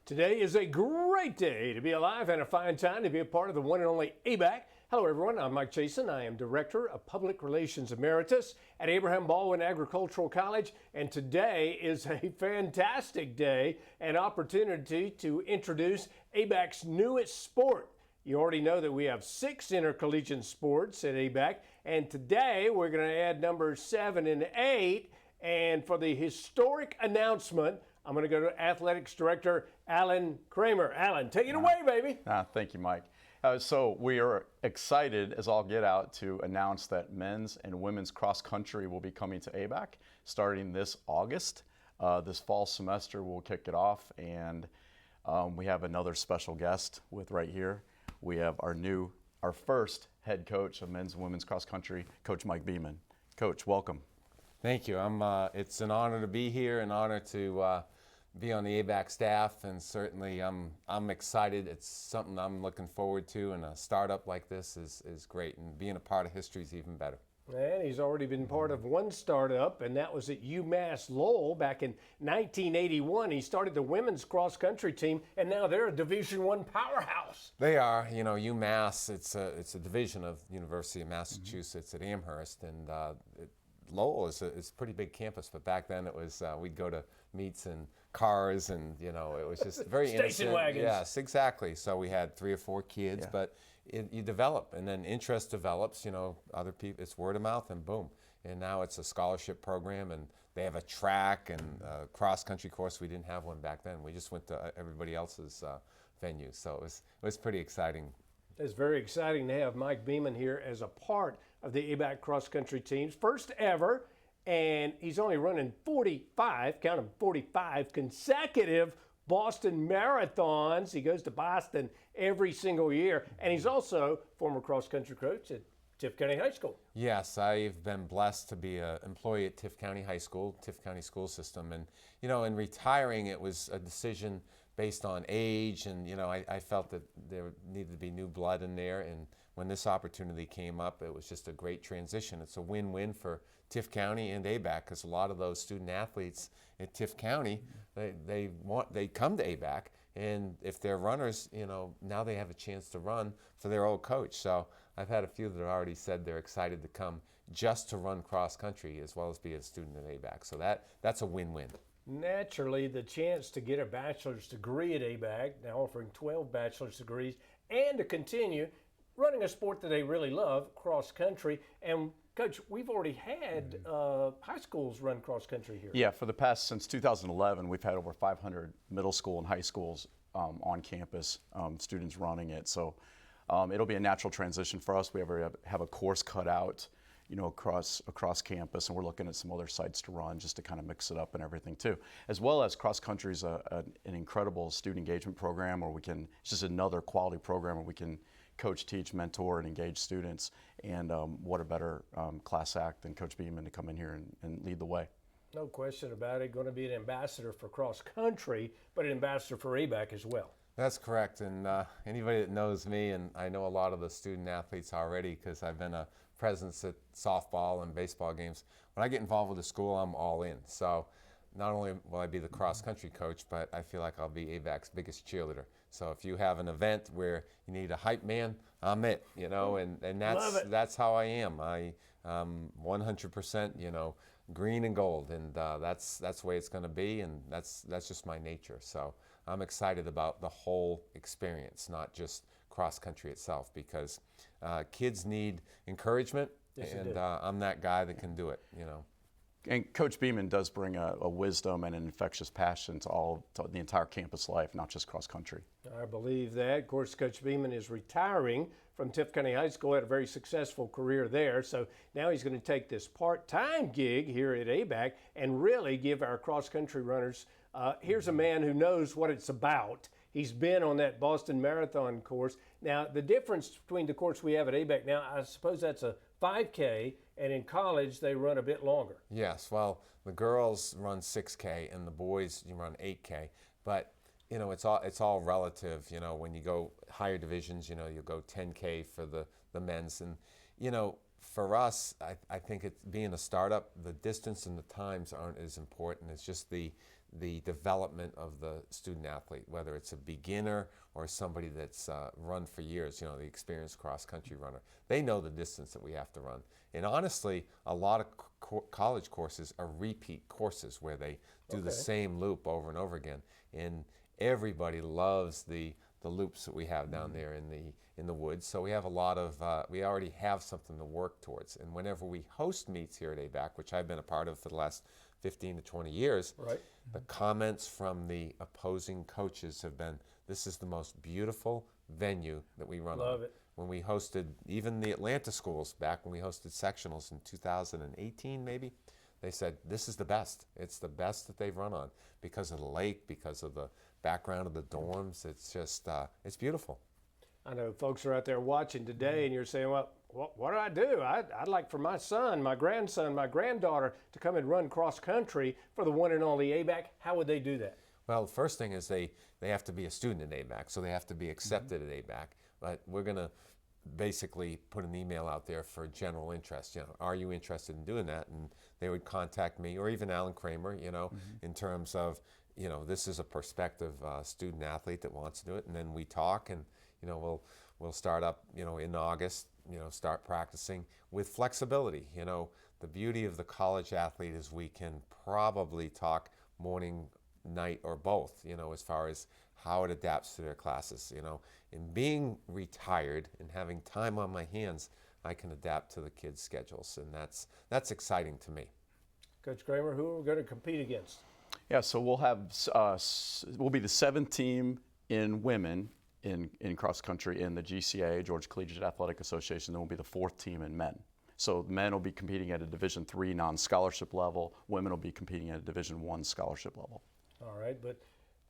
Today is a great day to be alive and a fine time to be a part of the one and only ABAC. Hello everyone, I'm Mike Chasen. I am Director of Public Relations Emeritus at Abraham Baldwin Agricultural College, and today is a fantastic day and opportunity to introduce ABAC's newest sport. You already know that we have 6 intercollegiate sports at ABAC, and today we're going to add numbers 7 and 8, and for the historic announcement, I'm going to go to Athletics Director Alan Kramer. Alan, take it away, baby. Thank you, Mike. So we are excited as all get out to announce that men's and women's cross country will be coming to ABAC starting this August. This fall semester we'll kick it off, and we have another special guest with right here. We have our first head coach of men's and women's cross country, Coach Mike Beeman. Coach, welcome. Thank you. It's an honor to be here, an honor to be on the ABAC staff, and certainly I'm excited. It's something I'm looking forward to, and a startup like this is great, and being a part of history is even better. And he's already been part of one startup, and that was at UMass Lowell back in 1981. He started the women's cross country team, and now they're a Division I powerhouse. They are. You know, UMass, it's a division of University of Massachusetts at Amherst, and Lowell is a pretty big campus, but back then it was we'd go to meets and cars, and it was just very Station innocent. wagons. Yes, exactly. So we had 3 or 4 kids, but you develop, and then interest develops. Other people, it's word of mouth, and boom. And now it's a scholarship program, and they have a track and a cross country course. We didn't have one back then. We just went to everybody else's venue, so it was pretty exciting. It's very exciting to have Mike Beeman here as a part of the ABAC cross-country teams, first ever, and he's only running 45, count them, 45 consecutive Boston marathons. He goes to Boston every single year, and he's also former cross-country coach at Tift County High School. Yes, I've been blessed to be an employee at Tift County High School, Tift County School System, and in retiring, it was a decision based on age, and I felt that there needed to be new blood in there, and when this opportunity came up, it was just a great transition. It's a win-win for Tift County and ABAC, because a lot of those student athletes at Tift County, they come to ABAC, and if they're runners, now they have a chance to run for their old coach. So I've had a few that have already said they're excited to come just to run cross country as well as be a student at ABAC. So that's a win-win. Naturally, the chance to get a bachelor's degree at ABAC, now offering 12 bachelor's degrees, and to continue running a sport that they really love, cross country. And Coach, we've already had high schools run cross country here. Yeah, since 2011, we've had over 500 middle school and high schools on campus, students running it. So it'll be a natural transition for us. We have a course cut out, across campus, and we're looking at some other sites to run just to kind of mix it up and everything too. As well as cross country is an incredible student engagement program where it's just another quality program where we can coach, teach, mentor, and engage students. And what a better class act than Coach Beeman to come in here and lead the way. No question about it. Going to be an ambassador for cross country, but an ambassador for ABAC as well. That's correct. And anybody that knows me, and I know a lot of the student athletes already because I've been a presence at softball and baseball games. When I get involved with the school, I'm all in. So not only will I be the cross country coach, but I feel like I'll be ABAC's biggest cheerleader. So if you have an event where you need a hype man, I'm it, and that's how I am. I 100%, green and gold, and that's the way it's going to be, and that's just my nature. So I'm excited about the whole experience, not just cross country itself, because kids need encouragement, and I'm that guy that can do it. And Coach Beeman does bring a wisdom and an infectious passion to the entire campus life, not just cross country. I believe that. Of course, Coach Beeman is retiring from Tift County High School, had a very successful career there. So now he's going to take this part-time gig here at ABAC and really give our cross country runners, here's a man who knows what it's about. He's been on that Boston Marathon course. Now, the difference between the course we have at ABAC now, I suppose that's a 5K, and in college they run a bit longer. Yes, well, the girls run 6K and the boys run 8K, but it's all relative. When you go higher divisions, you'll go 10K for the men's, and for us, I think it's being a startup, the distance and the times aren't as important. It's just the development of the student athlete, whether it's a beginner or somebody that's run for years, the experienced cross-country runner. They know the distance that we have to run. And honestly, a lot of college courses are repeat courses where they do the same loop over and over again. And everybody loves the loops that we have down there in the woods. So we have a lot of, we already have something to work towards. And whenever we host meets here at ABAC, which I've been a part of for the last 15 to 20 years, the comments from the opposing coaches have been, this is the most beautiful venue that we run on. Love it. When we hosted even the Atlanta schools, back when we hosted sectionals in 2018 maybe, they said, this is the best. It's the best that they've run on because of the lake, because of the background of the dorms. It's just, it's beautiful. I know folks are out there watching today and you're saying, well, what do I do? I'd like for my son, my grandson, my granddaughter to come and run cross country for the one and only ABAC. How would they do that? Well, the first thing is they have to be a student at ABAC, so they have to be accepted at ABAC. But we're going to basically put an email out there for general interest. Are you interested in doing that? And they would contact me or even Alan Kramer, in terms of, this is a prospective student athlete that wants to do it. And then we talk and, we'll start up, in August, start practicing with flexibility. The beauty of the college athlete is we can probably talk morning, night, or both, as far as how it adapts to their classes. In being retired and having time on my hands, I can adapt to the kids' schedules, and that's exciting to me. Coach Kramer, who are we going to compete against? Yeah, so we'll have we'll be the 7th team in women in cross country in the GCA, Georgia Collegiate Athletic Association. Then we'll be the 4th team in men. So men will be competing at a Division III non-scholarship level. Women will be competing at a Division I scholarship level. All right, but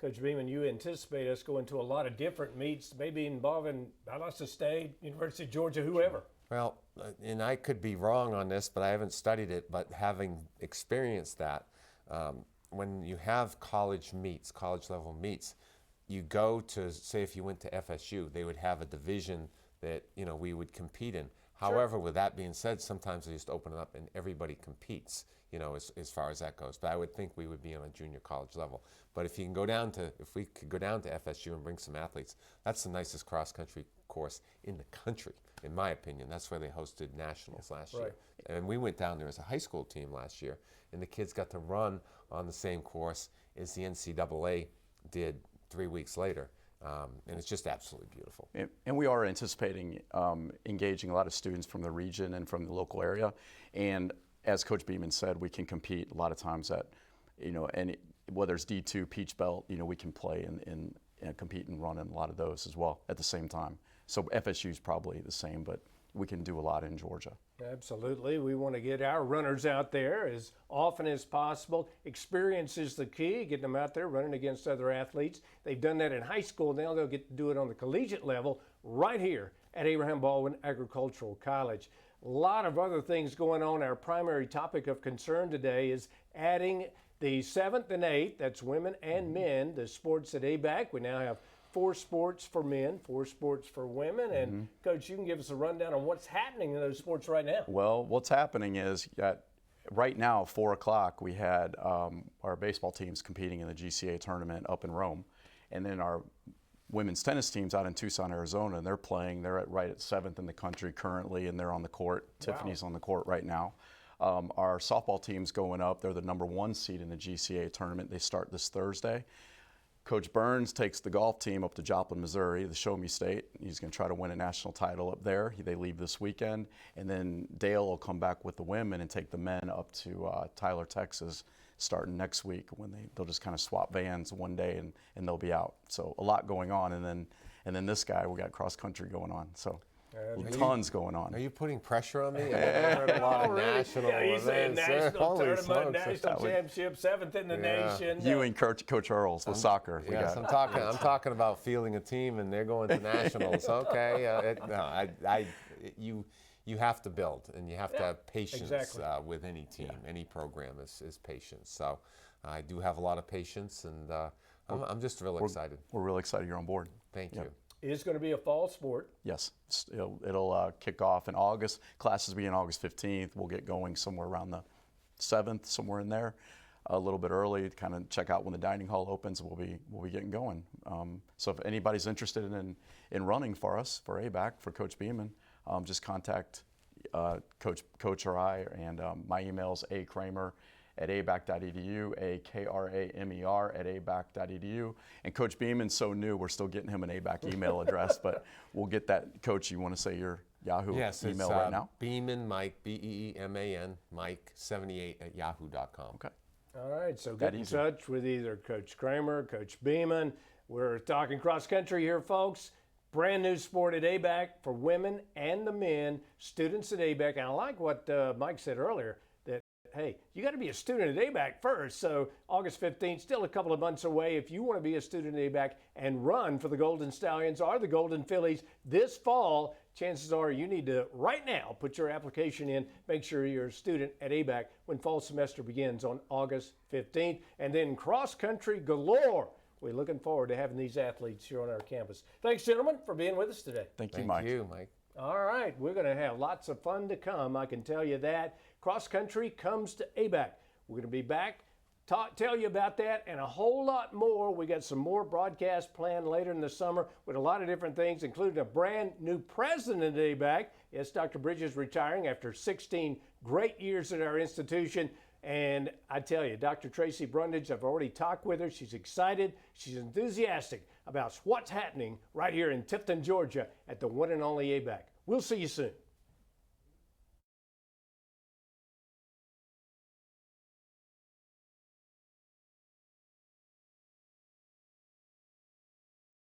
Coach Beeman, you anticipate us going to a lot of different meets, maybe involving Valdosta State, University of Georgia, whoever. Well, and I could be wrong on this, but I haven't studied it, but having experienced that, when you have college meets, college level meets, you go to, say if you went to FSU, they would have a division that, we would compete in. However, with that being said, sometimes they just open it up and everybody competes, as far as that goes. But I would think we would be on a junior college level. But if we could go down to FSU and bring some athletes, that's the nicest cross-country course in the country, in my opinion. That's where they hosted nationals last year. And we went down there as a high school team last year, and the kids got to run on the same course as the NCAA did 3 weeks later. And it's just absolutely beautiful. And we are anticipating engaging a lot of students from the region and from the local area. And as Coach Beeman said, we can compete a lot of times at, and whether it's D2, Peach Belt, we can play and compete and run in a lot of those as well at the same time. So FSU is probably the same, but we can do a lot in Georgia. Absolutely. We want to get our runners out there as often as possible. Experience is the key, getting them out there running against other athletes. They've done that in high school. Now they'll get to do it on the collegiate level right here at Abraham Baldwin Agricultural College. A lot of other things going on. Our primary topic of concern today is adding the 7th and 8th, that's women and men, the sports at ABAC. We now have 4 sports for men, 4 sports for women. And Coach, you can give us a rundown on what's happening in those sports right now. Well, what's happening is that right now, 4 o'clock, we had our baseball teams competing in the GCA tournament up in Rome. And then our women's tennis team's out in Tucson, Arizona, and they're playing. They're right at 7th in the country currently, and they're on the court. Wow. Tiffany's on the court right now. Our softball team's going up. They're the #1 seed in the GCA tournament. They start this Thursday. Coach Burns takes the golf team up to Joplin, Missouri, the Show Me State. He's going to try to win a national title up there. They leave this weekend. And then Dale will come back with the women and take the men up to Tyler, Texas, starting next week when they'll just kind of swap vans one day and they'll be out. So a lot going on. And then this guy, we got cross country going on. So tons going on. Are you putting pressure on me? I've heard a lot of national he's saying events. national Holy tournament, smokes. national championship, 7th in the nation. You and Coach Earls with soccer. Yes, I'm talking about fielding a team and they're going to nationals. Okay, you have to build and you have to have patience with any team, any program is patience. So I do have a lot of patience and I'm just real excited. We're really excited you're on board. Thank you. is going to be a fall sport. Yes, it'll kick off in August. Classes begin August 15th. We'll get going somewhere around the 7th, somewhere in there, a little bit early to kind of check out when the dining hall opens. We'll be getting going. So if anybody's interested in running for us, for ABAC, for Coach Beeman, just contact Coach or I, and my email is akramer@abac.edu, akramer@abac.edu. And Coach Beeman's so new, we're still getting him an ABAC email address, but we'll get that. Coach, you want to say your Yahoo email right now? Beeman Mike, Beeman Mike 78@yahoo.com. Okay. All right, so get in touch with either Coach Kramer, Coach Beeman. We're talking cross country here, folks. Brand new sport at ABAC for women and the men, students at ABAC. And I like what Mike said earlier, that, hey, you got to be a student at ABAC first. So August 15th, still a couple of months away. If you want to be a student at ABAC and run for the Golden Stallions or the Golden Fillies this fall, chances are you need to, right now, put your application in. Make sure you're a student at ABAC when fall semester begins on August 15th. And then cross country galore. We're looking forward to having these athletes here on our campus. Thanks, gentlemen, for being with us today. Thank you, Mike. Thank you, Mike. All right, we're going to have lots of fun to come, I can tell you that. Cross country comes to ABAC. We're going to be back, tell you about that and a whole lot more. We got some more broadcasts planned later in the summer with a lot of different things, including a brand new president at ABAC. Yes, Dr. Bridges retiring after 16 great years at our institution. And I tell you, Dr. Tracy Brundage, I've already talked with her. She's excited. She's enthusiastic about what's happening right here in Tifton, Georgia at the one and only ABAC. We'll see you soon.